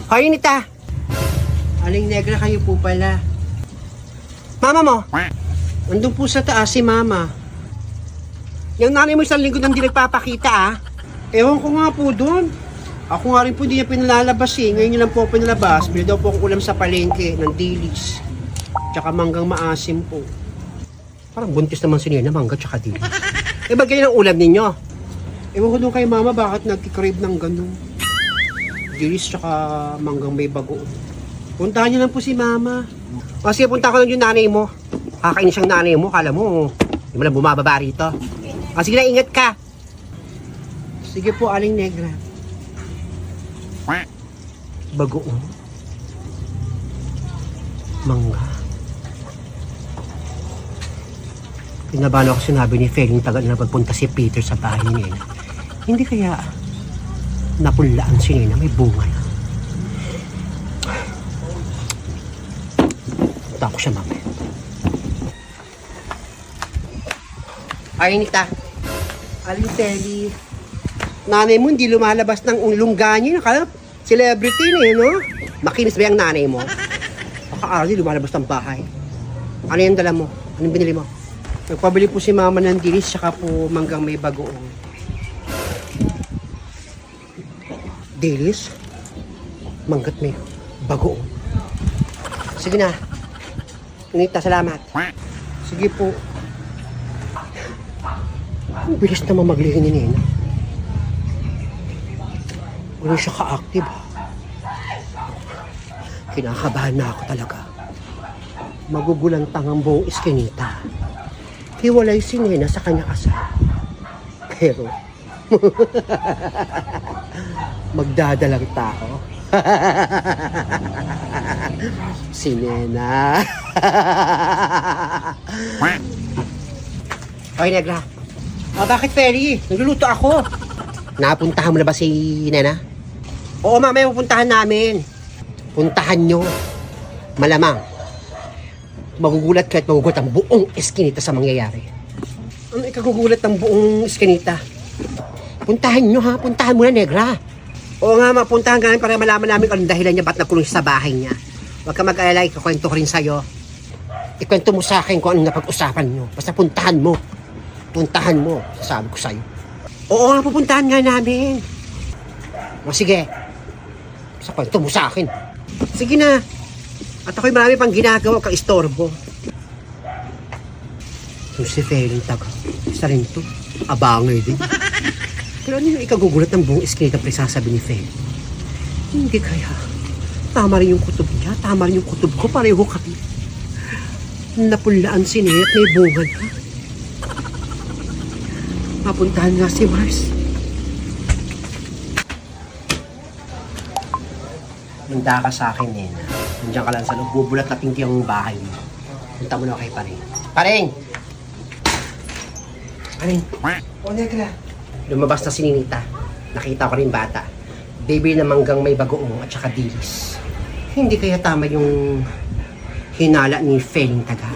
Hoy, Nita! Aling Negra kayo po pala. Mama mo? Andun po sa taas si Mama. Yung nanay mo isang linggo nang di nagpapakita Ewan ko nga po doon. Ako nga rin po hindi niya pinalalabas Ngayon niya lang po pinalabas. Bili daw po akong ulam sa palengke ng dilis. Tsaka manggang maasim po. Parang buntis naman si Nena, mangga tsaka dilis. Ba't ganyan ang ulam ninyo? Ewan ko doon kay Mama bakit nagkikrave ng ganun. Dilis tsaka manggang may bago. Puntahan niyo lang po si Mama. O sige, punta ko lang yung nanay mo. Kakainis siyang nanay mo. Kala mo, hindi mo lang bumababa rito. O sige na, ingat ka. Sige po, Aling Negra. Bagoong. Mangga. Pinabahan ako sinabi ni Feling tagal na pagpunta si Peter sa bahay ni Nena. Hindi kaya napulaan si Nena, may bunga na. Punta ko siya mamaya. Ay, Nita. Aling Telly. Nanay mo hindi lumalabas ng lungga niya. Nakala, celebrity na no? Makinis ba yung nanay mo? Baka lumalabas ng bahay. Ano yung dala mo? Anong binili mo? Nagpabili po si Mama ng dilis, saka po manggang may bagoong. Dilis? Manggat may bagoong. Sige na. Nita, salamat. Sige po. Ang bilis naman maglihin ni Nena. Wala siya ka-active. Kinakabahan na ako talaga. Magugulantang ang buong iskinita. Hiwalay si Nena sa kanya kasal. Pero, magdadalang tao. Si Nena. Oy, Negra. Bakit, Feli? Nagluluto ako. Napuntahan mo na ba si Nena? Oo, mamaya pupuntahan namin. Puntahan nyo. Malamang. Magugulat ka at magugulat ang buong eskinita sa mangyayari. Ano ikagugulat ng buong eskinita? Puntahan nyo ha, puntahan mo na, Negra. Oo nga, mapuntahan ka namin para malaman namin kung anong dahilan niya ba't nakulong sa bahay niya. Huwag ka mag-alala, ikakwento ko rin sa'yo. Ikwento mo sa akin kung anong napag-usapan nyo. Basta puntahan mo. Puntahan mo, sasabi ko sa'yo. Oo nga, pupuntahan nga namin. O sige, basta kwento mo sa akin. Sige na. At ako'y marami pang ginagawa ka-istorbo. Yung si Feling taga, isa rin to. Abangay din. Pero ano yung ikagugulat ng buong eskinita pre sasabi ni Feling? Hindi kaya. Tama rin yung kutob niya. Tama rin yung kutob ko. Pareho kami. Napulaan si Nena at may bunga na. Mapuntahan nga si Mars. Manda ka sa akin, Nena. Nandiyan ka lang sa loob. Bubulat na pinky ang bahay mo. Punta mo na kay Paring. Paring! Paring! O, Negra. Lumabas na si Ninita. Nakita ko rin bata. Baby na manggang may bagoong at saka dilis. Hindi kaya tama yung hinala ni Feling taga.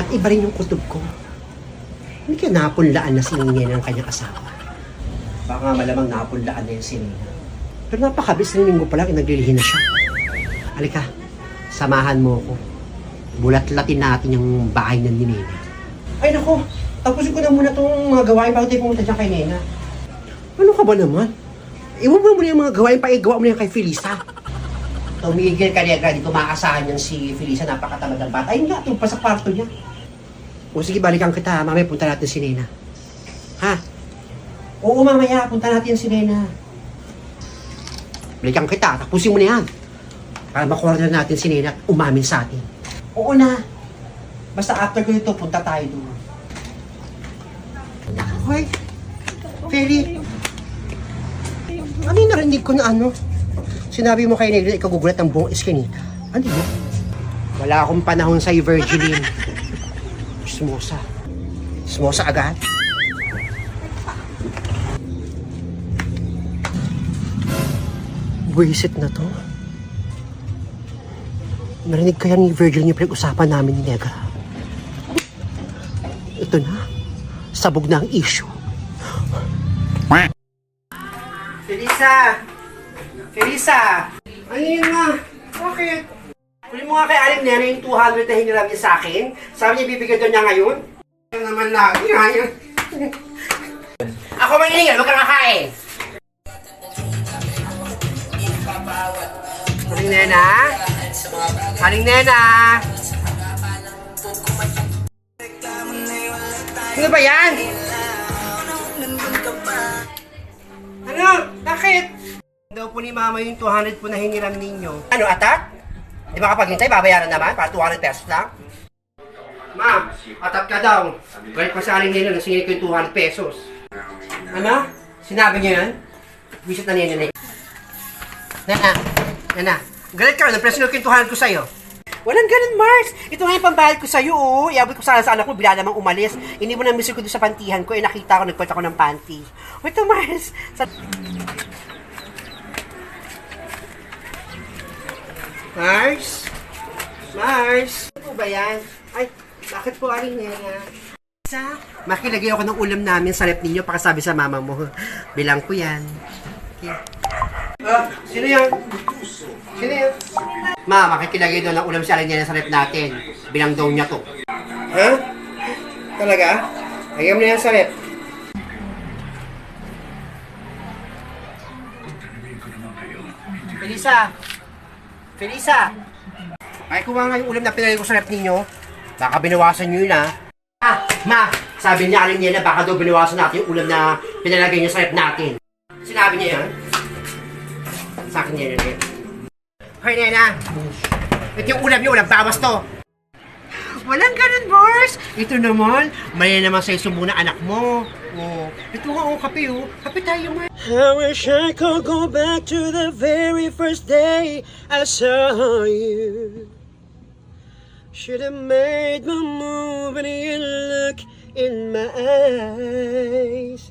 At iba rin yung kutob ko. Hindi kaya napunlaan na si Nina ng kanyang asawa. Baka malamang napunlaan na yung si Nina. Pero napakabilis na linggo pa lang, naglilihin na siya. Halika, samahan mo ako. Bulat-latin natin yung bahay ng Nina. Ay nako, tapusin ko na muna itong mga gawain bago tayo pumunta dyan kay Nena. Ano ka ba naman? Iwan mo muna yung mga gawain, paigawa mo na yan kay Felisa. Tumigil ka niya, dito maasahan yan si Felisa, napakatamad ng bata. Ayun nga, ito pa sa kwarto niya. O sige, balikan kita. Mamaya punta natin si Nena. Ha? Oo, mamaya. Punta natin si Nena. Balikan kita. Tapusin mo na yan. Para makuha na natin si Nena at umamin sa atin. Oo na. Basta after ko ito, punta tayo doon. Hoy. Feli. Ano yung narinig ko na ano? Sinabi mo kay Nena, ikaw gugulat ang buong eskinita. Ano yun? Wala akong panahon sa'yo, Virgiline. Smosa. Smosa agad. Buwisit na to. Narinig kaya ni Virgil yung pinag-usapan namin ni Negra. Ito na. Sabog na ang issue. Felisa! Felisa! Ano yun nga? Bakit? Kunin mo nga kay Aling Nena yung 200 na hiniram niya sa akin. Sabi niya bibigyan doon niya ngayon. Ano naman lagi nga yan. Ako mangingal, huwag kang kakain. Aling Nena? Aling Nena? Ano ba yan? Ano? Bakit? Daw po ni Mama yung 200 po na hiniram ninyo. Ano, atat? Di ba kapag hintay, babayaran naman para 200 pesos lang? Ma'am, atat ka daw. Galit pa sa Aling Nena, nasingin ko yung 200 pesos. Ano? Sinabi niyo yan? Visit na niya. Nana, galit ka, napresinod ko yung 200 ko sa'yo. Walang ganun, Mars. Ito nga yung pambayad ko sa'yo, oh. Iabot ko sana sa anak ko, bila namang umalis. Hindi mo na miss ko doon sa pantihan ko, eh nakita ko, nagpalt ako ng panty. O ito, Mars. Mars? Ano po ba yan? Ay, bakit po Aling Nena? Makilagay ako ng ulam namin sa rep ninyo, pakasabi sa mama mo. Bilang ko yan. Okay. Sino yan? Ma, makikilagay doon ng ulam si Aling Nena sa rep natin. Bilang daw niya to. Ha? Talaga? Lagyan mo na yan sa rep. Felisa! Ay, kuha nga yung ulam na pinagay ko sa rep ninyo. Baka binawasan nyo yun, ha? Ma! Sabi niya Aling Nena, baka daw binawasan natin yung ulam na pinalagay nyo sa rep natin. Sinabi niya yan? Sa akin yan yun. Hoy, Nena! Ito yung ulam niyo, bawas to! Walang ganun, Mars! Ito naman, mali naman sa isubo na anak mo. Oh, ito nga, kape, oh. Kape tayo, Mars. I wish I could go back to the very first day I saw you. Should have made my move and you look in my eyes.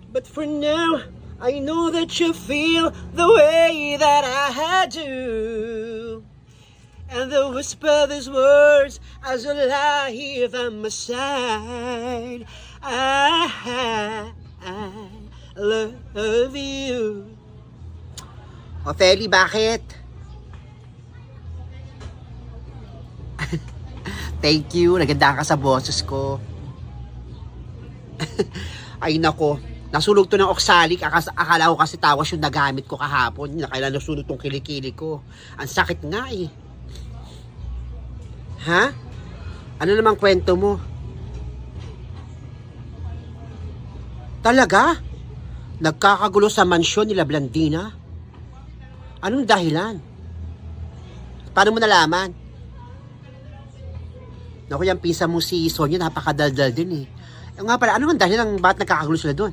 But for now, I know that you feel the way that I do. And the whisper these words as you lie here by my side. I love you. O, Feli, bakit? Thank you, naganda ka sa boses ko. Ay nako, nasulog to ng oxalic. Akala ko kasi tawas yung nagamit ko kahapon. Kailan nasulog tong kilikili ko. Ang sakit nga eh. Ha? Ano namang kwento mo? Talaga? Nagkakagulo sa mansyon nila Blandina? Anong dahilan? Paano mo nalaman? Naku, yung pisa mo si Sonia, napakadaldal din eh. Yung nga pala, ano ang dahilan ng bakit nagkakagulo sila doon?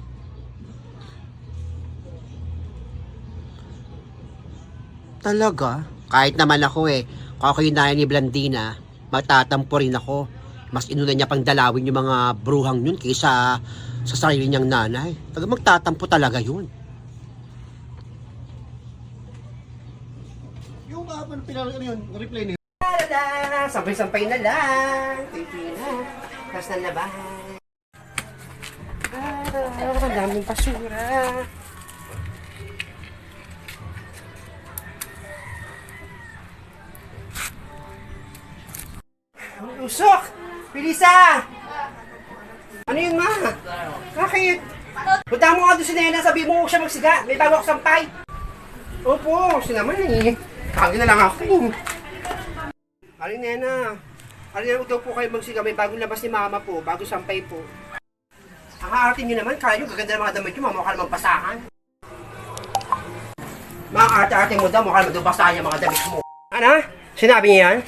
Talaga? Kahit naman ako eh, kung ako yung naya ni Blandina, matatampo rin ako. Mas inuna niya pang dalawin yung mga bruhang yun kaysa sa sarili niyang nanay. Magtatampo talaga yun. Yung kahapon pinalo yun, replay niyo. Sampay-sampay na lang. Pipi na. Tapos na labahan. Ang daming basura. Ang usok! Pilisa! Ano yun, ma? Bakit? Punta mo nga doon si Nena, sabi mo siya magsiga. May bago ako sampay. Opo, siya naman eh. Kagi na lang ako. Aling Nena, Aling Nena, daw po kayo magsiga. May bagong labas ni Mama po, bago sampay po. Ang aarating nyo naman, kaya nyo, gaganda ng mga damit nyo, mukha namang basahan. Mga arte-arte mo daw, mukha naman daw basahan yung mga damit mo. Ano? Sinabi niya yan?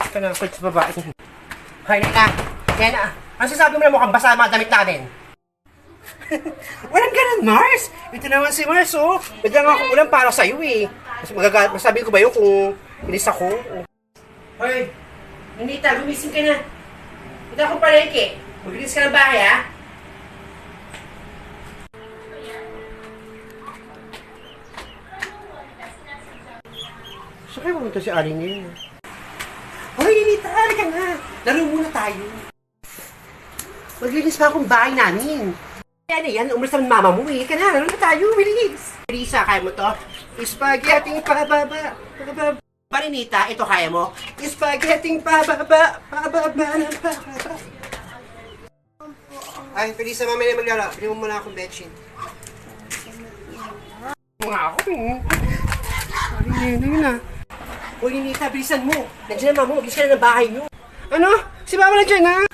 Ito na, kwento sa babae. Hay, Nena, ano sasabi mo na mukhang basahan mga damit namin? Walang ganun, Mars! Ito naman si Mars, oh. Biglang ako ulam para sa'yo, eh. Masabi ko ba yun kung inis ako? Hoy, Nita, gumising ka na. Hindi ako palengke. Maglinis ka ng bahay, ha? Saan kayo pumunta si Aling ngayon? Hoy, Nita, halika nga. Laro muna tayo. Maglinis pa akong bahay namin. Yan, umalis naman mama mo, eh. Ka na, laro na tayo, bilis. Lisa, kaya mo to? Spaghetti pababa. Pababa. Marinita, ito kaya mo? Spaghetti pababa. Pababa ng pababa. Ay, pwede sa mamaya maglaro. Pwede mo muna akong bedsheet. Mga ako eh. Ay, yun na. Uy, Ninita, bilisan mo. Nandiyan na mama mo, bilisan na ng bahay nyo. Ano? Si mama nandiyan na?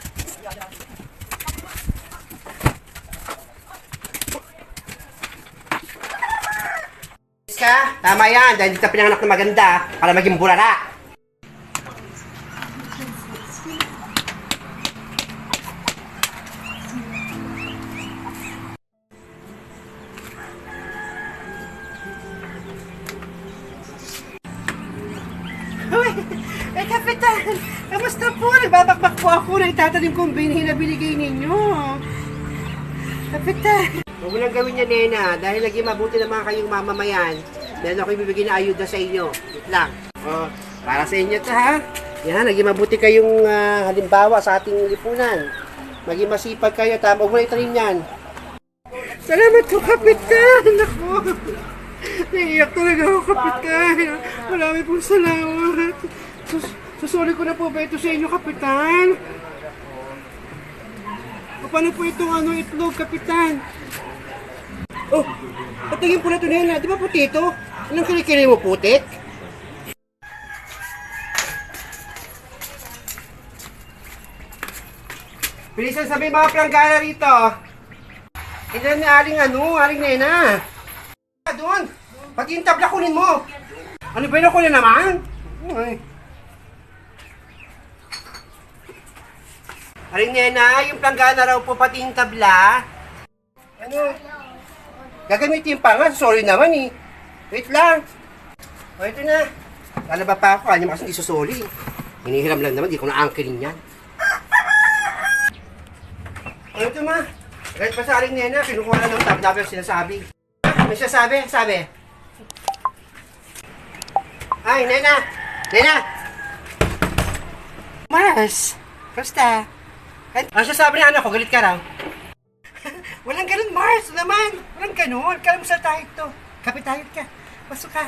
Ka? Tama yan, dahil di ka pinanganak na maganda para maging bulala. Uy, Kapitan! Kamusta po? Nagbabakbak po ako na itatanim kong binhi na binigay ninyo. Kapitan! Huwag mo lang gawin niya, Nena, dahil naging mabuti naman kayong mamamayan. Meron ako ibibigay na ayuda sa inyo. Wait lang. Oh, para sa inyo to, ha? Yan, naging mabuti kayong halimbawa sa ating lipunan. Maging masipag kayo, tama. Huwag mo na itanim yan. Salamat po, Kapitan! Ako! Naiiyak talaga ako, Kapitan. Marami pong salamat. Susuli ko na po ba ito sa inyo, Kapitan? O paano po itong itlog, Kapitan? Oh, patingin po na ito, Nena. Di ba puti ito? Anong kinikili mo, putik? Bilisan sabi mga planggana rito. Ilan na aling Nena. Doon! Pati yung tabla kunin mo! Ano ba yun ako na naman? Ay. Aling Nena, yung planggana raw po pati yung tabla. Ano? Gagamitin pa nga, sorry naman eh. Wait lang. O ito na. Lalaba pa ako, kanya mo kasing isusuli. Hinihiram lang naman, di ko na-angkirin yan. O ito ma. Kahit pa sa aling Nena, kinukuha na ng tabla pero sinasabi. May siya sabi. Ay, Nena! Nena! Mars! Basta. Ano siya sabi ng anak ko? Galit ka raw? Walang ganun, Mars! Naman! Walang ganun. Kala mo sa tayo ito. Kapit tayo ka. Pasok ka.